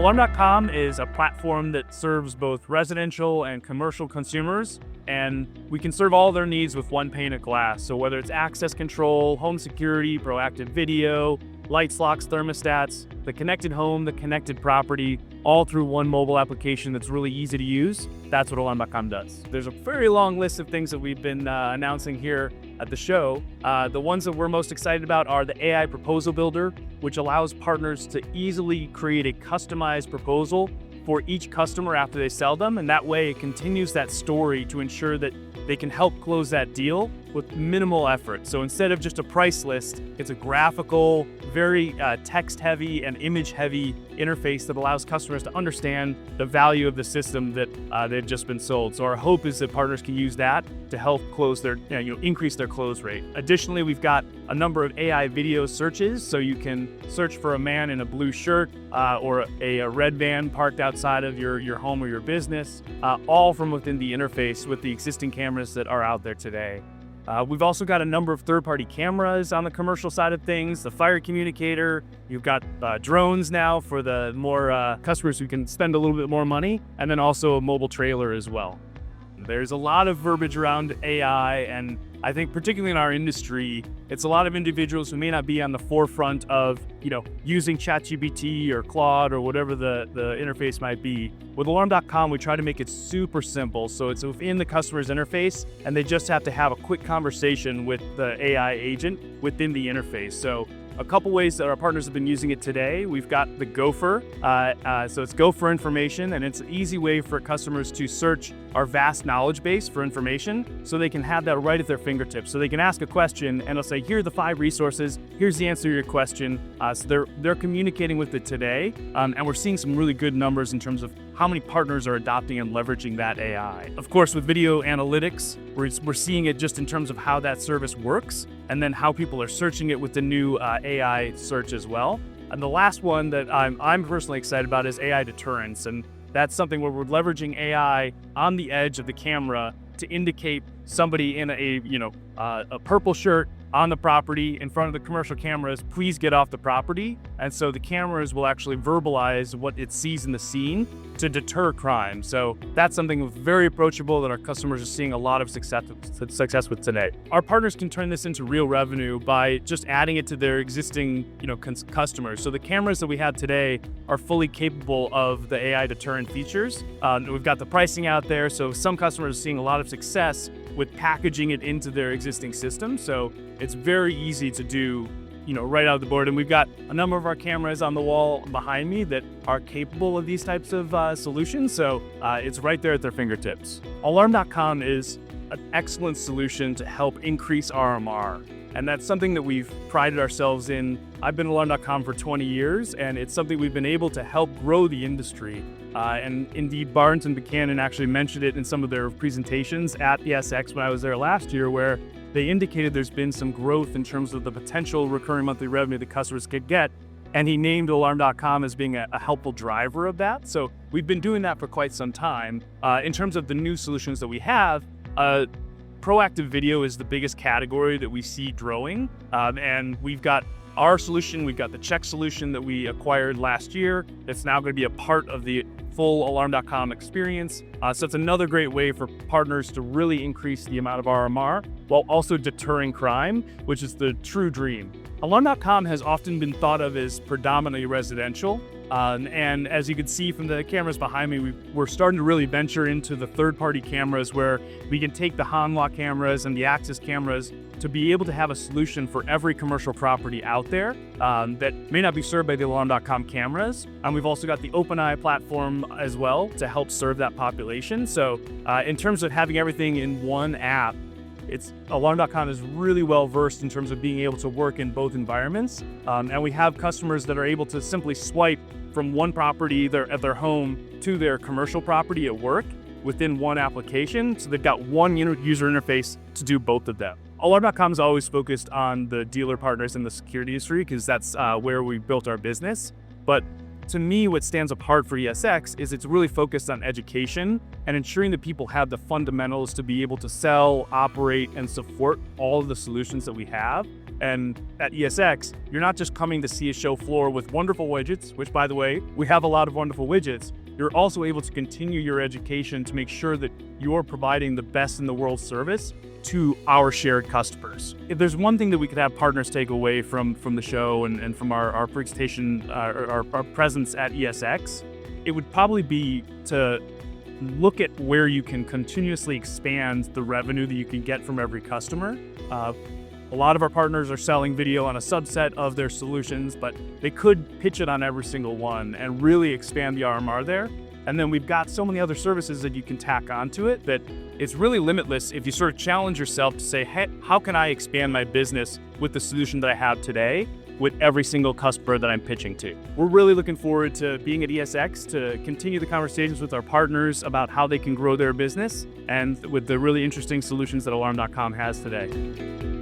Alarm.com is a platform that serves both residential and commercial consumers, and we can serve all their needs with one pane of glass. So whether it's access control, home security, proactive video, lights, locks, thermostats, the connected home, the connected property, all through one mobile application that's really easy to use, that's what Alarm.com does. There's a very long list of things that we've been announcing here at the show. The ones that we're most excited about are the AI Proposal Builder, which allows partners to easily create a customized proposal for each customer after they sell them, and that way it continues that story to ensure that they can help close that deal with minimal effort. So instead of just a price list, it's a graphical, very text-heavy and image-heavy interface that allows customers to understand the value of the system that they've just been sold. So our hope is that partners can use that to help close their, increase their close rate. Additionally, we've got a number of AI video searches, so you can search for a man in a blue shirt or a red van parked outside of your home or your business, all from within the interface with the existing cameras that are out there today. We've also got a number of third-party cameras on the commercial side of things, the fire communicator. You've got drones now for the more customers who can spend a little bit more money, and then also a mobile trailer as well. There's a lot of verbiage around AI, and I think particularly in our industry, it's a lot of individuals who may not be on the forefront of, using ChatGPT or Claude or whatever the interface might be. With Alarm.com, we try to make it super simple, so it's within the customer's interface, and they just have to have a quick conversation with the AI agent within the interface. So a couple ways that our partners have been using it today. We've got the Gopher, so it's Gopher information, and it's an easy way for customers to search our vast knowledge base for information, so they can have that right at their fingertips. So they can ask a question, and it'll say, here are the 5 resources, here's the answer to your question. So they're communicating with it today, and we're seeing some really good numbers in terms of how many partners are adopting and leveraging that AI. Of course, with video analytics, we're seeing it just in terms of how that service works, and then how people are searching it with the new AI search as well. And the last one that I'm personally excited about is AI deterrence, and that's something where we're leveraging AI on the edge of the camera to indicate somebody in a purple shirt on the property in front of the commercial cameras, please get off the property. And so the cameras will actually verbalize what it sees in the scene to deter crime. So that's something very approachable that our customers are seeing a lot of success with today. Our partners can turn this into real revenue by just adding it to their existing customers. So the cameras that we have today are fully capable of the AI deterrent features. We've got the pricing out there, so some customers are seeing a lot of success with packaging it into their existing system. So it's very easy to do, right out of the board. And we've got a number of our cameras on the wall behind me that are capable of these types of solutions. So it's right there at their fingertips. Alarm.com is an excellent solution to help increase RMR. And that's something that we've prided ourselves in. I've been at Alarm.com for 20 years, and it's something we've been able to help grow the industry. And indeed, Barnes and Buchanan actually mentioned it in some of their presentations at ESX when I was there last year, where they indicated there's been some growth in terms of the potential recurring monthly revenue that customers could get. And he named Alarm.com as being a helpful driver of that. So we've been doing that for quite some time. In terms of the new solutions that we have, proactive video is the biggest category that we see growing. And we've got our solution, we've got the check solution that we acquired last year. It's now going to be a part of the full Alarm.com experience. So it's another great way for partners to really increase the amount of RMR while also deterring crime, which is the true dream. Alarm.com has often been thought of as predominantly residential. And as you can see from the cameras behind me, we're starting to really venture into the third-party cameras where we can take the Hanwha cameras and the Axis cameras to be able to have a solution for every commercial property out there that may not be served by the Alarm.com cameras. And we've also got the OpenEye platform as well to help serve that population. So in terms of having everything in one app, Alarm.com is really well versed in terms of being able to work in both environments. And we have customers that are able to simply swipe from one property at their home to their commercial property at work within one application. So they've got one user interface to do both of them. Alarm.com is always focused on the dealer partners in the security industry because that's where we built our business. But to me, what stands apart for ESX is it's really focused on education and ensuring that people have the fundamentals to be able to sell, operate, and support all of the solutions that we have. And at ESX, you're not just coming to see a show floor with wonderful widgets, which, by the way, we have a lot of wonderful widgets. You're also able to continue your education to make sure that you're providing the best in the world service to our shared customers. If there's one thing that we could have partners take away from the show and from our presentation, our presence at ESX, it would probably be to look at where you can continuously expand the revenue that you can get from every customer. A lot of our partners are selling video on a subset of their solutions, but they could pitch it on every single one and really expand the RMR there. And then we've got so many other services that you can tack onto it that it's really limitless if you sort of challenge yourself to say, hey, how can I expand my business with the solution that I have today with every single customer that I'm pitching to? We're really looking forward to being at ESX to continue the conversations with our partners about how they can grow their business and with the really interesting solutions that Alarm.com has today.